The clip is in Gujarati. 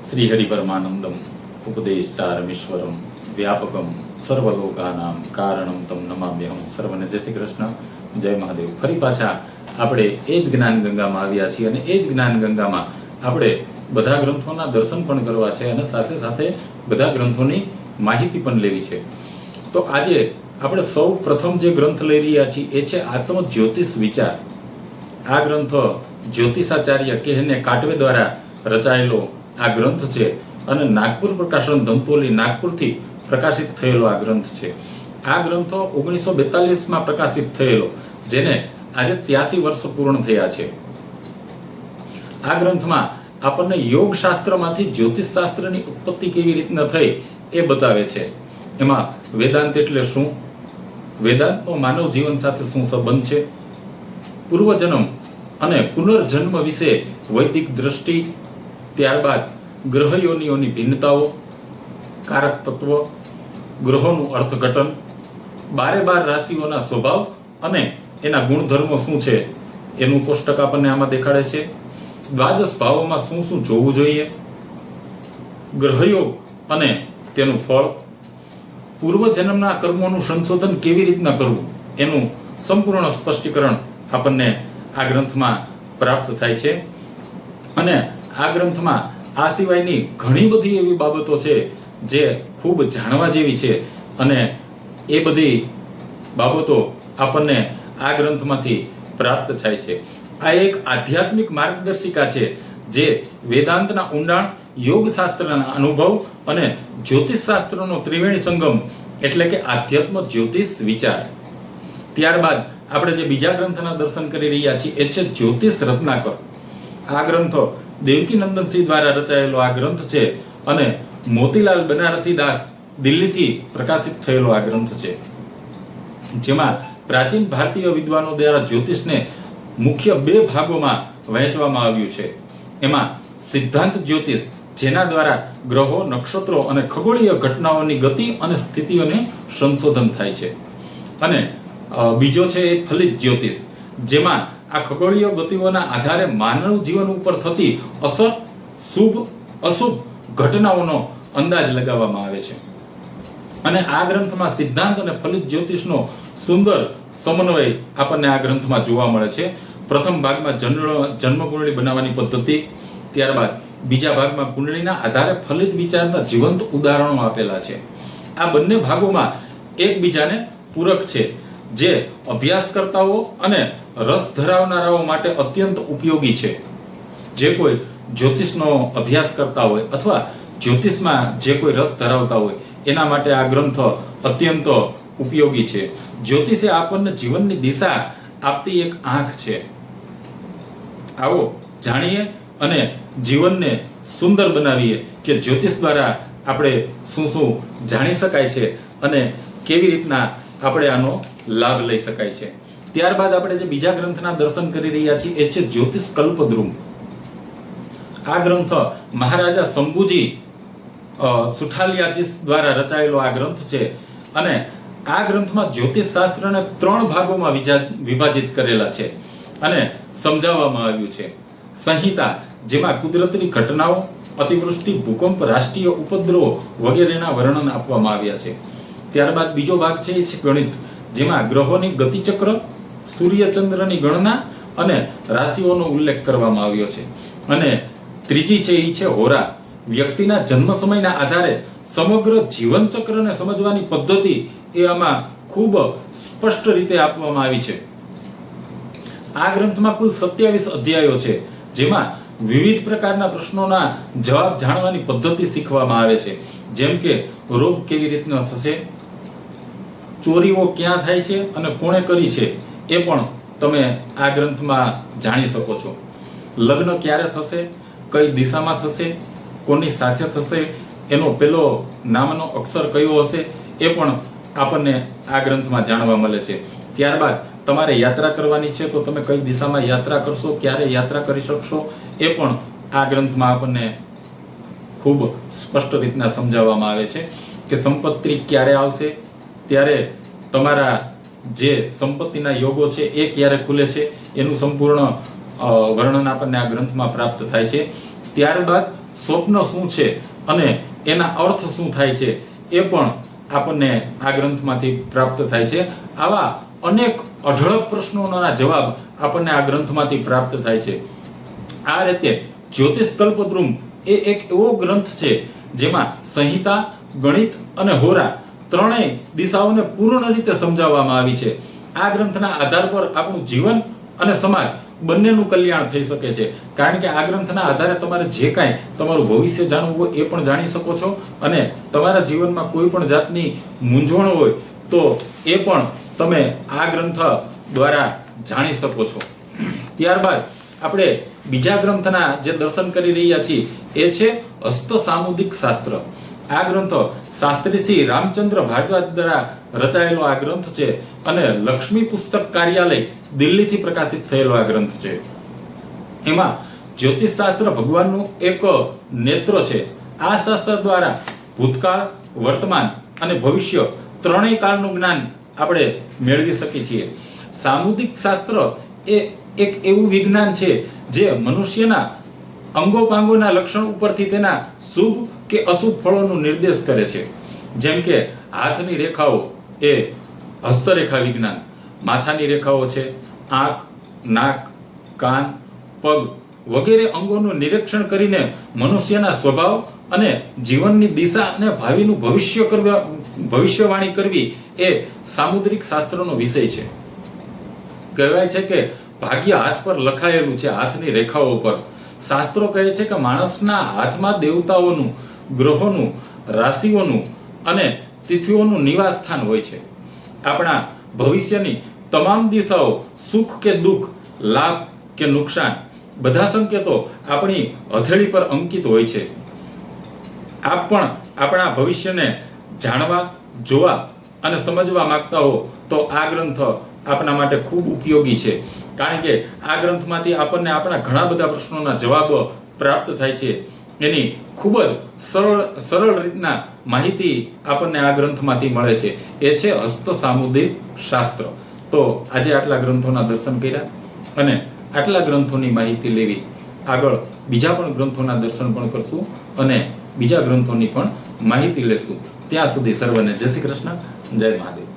શ્રીહરિપરમાનંદમ ઉપદેષ્ટારમીશ્વરમ વ્યાપકમ સર્વલોકાનામ કારણમ તમ નમામ્યહમ. સર્વને જય શ્રી કૃષ્ણ, જય મહાદેવ. ફરી પાછા આપણે એ જ જ્ઞાન ગંગામાં આવ્યા છીએ અને એ જ જ્ઞાન ગંગામાં આપણે બધા ગ્રંથોના દર્શન પણ કરવા છે અને સાથે સાથે બધા ગ્રંથોની માહિતી પણ લેવી છે. તો આજે આપણે સૌ પ્રથમ જે ગ્રંથ લઈ રહ્યા છીએ એ છે આત્મ જ્યોતિષ વિચાર. આ ગ્રંથ જ્યોતિષાચાર્ય કે.ને. કાટવે દ્વારા રચાયેલો આ ગ્રંથ છે અને નાગપુર પ્રકાશન ધંતોલી નાગપુરથી પ્રકાશિત થયેલો આ ગ્રંથ છે. આ ગ્રંથ 1942માં પ્રકાશિત થયેલો, જેને આજે 83 વર્ષ પૂર્ણ થયા છે. આ ગ્રંથમાં આપણને યોગ શાસ્ત્રમાંથી જ્યોતિષ શાસ્ત્રની ઉત્પત્તિ કેવી રીતના થઈ એ બતાવે છે. એમાં વેદાંત એટલે શું, વેદાંતનો માનવ જીવન સાથે શું સંબંધ છે, પૂર્વજન્મ અને પુનર્જન્મ વિશે વૈદિક દ્રષ્ટિ, ત્યારબાદ ગ્રહ યોનિઓની ભિન્નતાઓ, કારક તત્વ, ગ્રહોનું અર્થઘટન, 12 રાશિઓના સ્વભાવ અને એના ગુણધર્મો શું છે એનું કોષ્ટક આપણને આમાં દેખાડે છે. દ્વાદશ ભાવોમાં શું શું જોવું જોઈએ, ગ્રહયોગ અને તેનું ફળ, પૂર્વજન્મના કર્મોનું સંશોધન કેવી રીતના કરવું એનું સંપૂર્ણ સ્પષ્ટીકરણ આપણને આ ગ્રંથમાં પ્રાપ્ત થાય છે. અને આ ગ્રંથમાં આ સિવાયની ઘણી બધી એવી બાબતો છે જે ખૂબ જાણવા જેવી છે અને એ બધી બાબતો આપણને આ ગ્રંથમાંથી પ્રાપ્ત થાય છે. આ એક આધ્યાત્મિક માર્ગદર્શિકા છે જે વેદાંતના ઊંડાણ, યોગશાસ્ત્રના અનુભવ અને જ્યોતિષ શાસ્ત્રનો ત્રિવેણી સંગમ એટલે કે આધ્યાત્મ જ્યોતિષ વિચાર. ત્યારબાદ આપણે જે બીજા ગ્રંથના દર્શન કરી રહ્યા છીએ એ છે જ્યોતિષ રત્નાકર. આ ગ્રંથ દેવકીનંદનસિંહ દ્વારા રચાયેલો આ ગ્રંથ છે અને મોતીલાલ બનારસી દાસ દિલ્હીથી પ્રકાશિત થયેલો આ ગ્રંથ છે, જેમાં પ્રાચીન ભારતીય વિદ્વાનો દ્વારા જ્યોતિષને મુખ્ય 2 ભાગોમાં વહેંચવામાં આવ્યું છે. એમાં સિદ્ધાંત જ્યોતિષ, જેના દ્વારા ગ્રહો, નક્ષત્રો અને ખગોળીય ઘટનાઓની ગતિ અને સ્થિતિઓને સંશોધન થાય છે, અને બીજો છે એ ફલિત જ્યોતિષ, જેમાં આ ખગોળીય ગતિઓના આધારે માનવ જીવન ઉપર થતી અસર, શુભ અશુભ ઘટનાઓનો અંદાજ લગાવવામાં આવે છે. અને આ ગ્રંથમાં સિદ્ધાંત અને ફલિત જ્યોતિષનો સુંદર સમન્વય આપણને આ ગ્રંથમાં જોવા મળે છે. પ્રથમ ભાગમાં જન્મ કુંડળી બનાવવાની પદ્ધતિ, ત્યારબાદ બીજા ભાગમાં કુંડળીના આધારે ફલિત વિચારના જીવંત ઉદાહરણો આપેલા છે. આ બંને ભાગોમાં એકબીજાને પૂરક છે, જે અભ્યાસકર્તાઓ અને રસ ધરાવનારાઓ માટે અત્યંત ઉપયોગી છે. જે કોઈ જ્યોતિષનો અભ્યાસ કરતા હોય અથવા જ્યોતિષમાં જે કોઈ રસ ધરાવતા હોય એના માટે આ ગ્રંથ અત્યંત ઉપયોગી છે. જ્યોતિષ એ આપણને જીવનની દિશા આપતી એક આંખ છે. આવો જાણીએ અને જીવનને સુંદર બનાવીએ કે જ્યોતિષ દ્વારા આપણે શું શું જાણી શકાય છે અને કેવી રીતના આપણે આનો લાભ લઈ શકાય છે. ત્યારબાદ આપણે જે બીજા ગ્રંથના દર્શન કરી રહ્યા છીએ એ છે જ્યોતિષ કલ્પદ્રુમ. આ ગ્રંથ મહારાજા શંભુજી સુઠાલિયાધીશ દ્વારા રચાયેલો આ ગ્રંથ છે અને આ ગ્રંથમાં જ્યોતિષ શાસ્ત્રને 3 ભાગોમાં વિભાજિત કરેલા છે અને સમજાવવામાં આવ્યું છે. સંહિતા, જેમાં કુદરતની ઘટનાઓ, અતિવૃષ્ટિ, ભૂકંપ, રાષ્ટ્રીય ઉપદ્રવો વગેરેના વર્ણન આપવામાં આવ્યા છે. ત્યારબાદ બીજો ભાગ છે એ છે ગણિત, જેમાં ગ્રહોની ગતિચક્ર, સૂર્યચંદ્રની ગણના અને રાશિઓનો ઉલ્લેખ કરવામાં આવ્યો છે. અને ત્રીજી છે એ છે હોરા, વ્યક્તિના જન્મ સમયના આધારે સમગ્ર જીવન ચક્રને સમજવાની પદ્ધતિ એ આમાં ખૂબ સ્પષ્ટ રીતે આપવામાં આવી છે. આ ગ્રંથમાં કુલ 27 અધ્યાયો છે, જેમાં વિવિધ પ્રકારના પ્રશ્નોના જવાબ જાણવાની પદ્ધતિ શીખવામાં આવે છે. જેમ કે રોગ કેવી રીતના થશે, ચોરીઓ ક્યાં થાય છે અને કોણે કરી છે એ પણ તમે આ ગ્રંથમાં જાણી શકો છો. લગ્ન ક્યારે થશે, કઈ દિશામાં થશે, કોની સાથે થશે, એનો પેલો નામનો અક્ષર કયો હશે એ પણ આપણને આ ગ્રંથમાં જાણવા મળે છે. ત્યારબાદ તમારે યાત્રા કરવાની છે તો તમે કઈ દિશામાં યાત્રા કરશો, ક્યારે યાત્રા કરી શકશો એ પણ આ ગ્રંથમાં આપણને ખૂબ સ્પષ્ટ રીતના સમજાવવામાં આવે છે. કે સંપત્તિ ક્યારે આવશે, ત્યારે તમારા જે સંપત્તિના યોગો છે એ ક્યારે ખુલે છે એનું સંપૂર્ણ વર્ણન આપણને આ ગ્રંથમાં પ્રાપ્ત થાય છે. ત્યારબાદ સ્વપ્ન શું છે અને એના અર્થ શું થાય છે એ પણ આપણને આ ગ્રંથમાંથી પ્રાપ્ત થાય છે. આવા અનેક અઢળક પ્રશ્નોના જવાબ આપણને આ ગ્રંથમાંથી પ્રાપ્ત થાય છે. આ રીતે જ્યોતિષ કલ્પદ્રુમ એ એક એવો ગ્રંથ છે જેમાં સંહિતા, ગણિત અને હોરા ત્રણેય દિશાઓને પૂર્ણ રીતે સમજાવવામાં આવી છે. આ ગ્રંથના આધાર પર આપણું જીવન અને સમાજ બંનેનું કલ્યાણ થઈ શકે છે. કારણ કે આ ગ્રંથના આધારે તમારે જે કાંઈ તમારું ભવિષ્ય જાણવું હોય એ પણ જાણી શકો છો અને તમારા જીવનમાં કોઈ પણ જાતની મૂંઝવણ હોય તો એ પણ તમે આ ગ્રંથ દ્વારા જાણી શકો છો. ત્યારબાદ આપણે બીજા ગ્રંથના જે દર્શન કરી રહ્યા છીએ એ છે હસ્ત સામુદ્રિક શાસ્ત્ર. આ ગ્રંથ શાસ્ત્રી શ્રી રામચંદ્ર ભારદ્વાજ દ્વારા રચાયેલો આ ગ્રંથ છે અને લક્ષ્મી પુસ્તક કાર્યાલય દિલ્હીથી પ્રકાશિત થયેલો આ ગ્રંથ છે. એમાં જ્યોતિષ શાસ્ત્ર ભગવાનનું એક નેત્ર છે. આ શાસ્ત્ર દ્વારા ભૂતકાળ, વર્તમાન અને ભવિષ્ય ત્રણેય કાળનું જ્ઞાન આપણે મેળવી શકીએ છીએ. સામુદ્રિક શાસ્ત્ર એ એક એવું વિજ્ઞાન છે જે મનુષ્યના અંગોપાંગોના લક્ષણ ઉપરથી તેના શુભ કે અશુભ ફળોનો નિર્દેશ કરે છે. જેમ કે હાથની રેખાઓ એ હસ્તરેખા વિજ્ઞાન, માથાની રેખાઓ છે આંખ, નાક, કાન, પગ વગેરે અંગોનું નિરીક્ષણ કરીને મનુષ્યના સ્વભાવ અને જીવનની દિશા અને ભાવિનું ભવિષ્યવાણી કરવી એ સામુદ્રિક શાસ્ત્રનો વિષય છે. કહેવાય છે કે ભાગ્ય હાથ પર લખાયેલું છે, હાથની રેખાઓ પર. શાસ્ત્રો કહે છે કે માણસના હાથમાં દેવતાઓનું, ગ્રહોનું, રાશિઓનું અને તિથિઓનું નિવાસ સ્થાન હોય છે. આપણા ભવિષ્યની તમામ દિશાઓ, સુખ કે દુઃખ, લાભ કે નુકસાન, બધા સંકેતો આપણી હથેળી પર અંકિત હોય છે. આપ પણ આપણા ભવિષ્યને જાણવા, જોવા અને સમજવા માંગતા હો તો આ ગ્રંથ આપણા માટે ખૂબ ઉપયોગી છે. કારણ કે આ ગ્રંથમાંથી આપણને આપણા ઘણા બધા પ્રશ્નોના જવાબો પ્રાપ્ત થાય છે. એની ખૂબ જ સરળ રીતના માહિતી આપણને આ ગ્રંથમાંથી મળે છે. એ છે હસ્ત સામુદ્રિક શાસ્ત્ર. તો આજે આટલા ગ્રંથોના દર્શન કર્યા અને આટલા ગ્રંથોની માહિતી લેવી. આગળ બીજા પણ ગ્રંથોના દર્શન પણ કરશું અને બીજા ગ્રંથોની પણ માહિતી લેશું. ત્યાં સુધી સર્વને જય શ્રી કૃષ્ણ, જય મહાદેવ.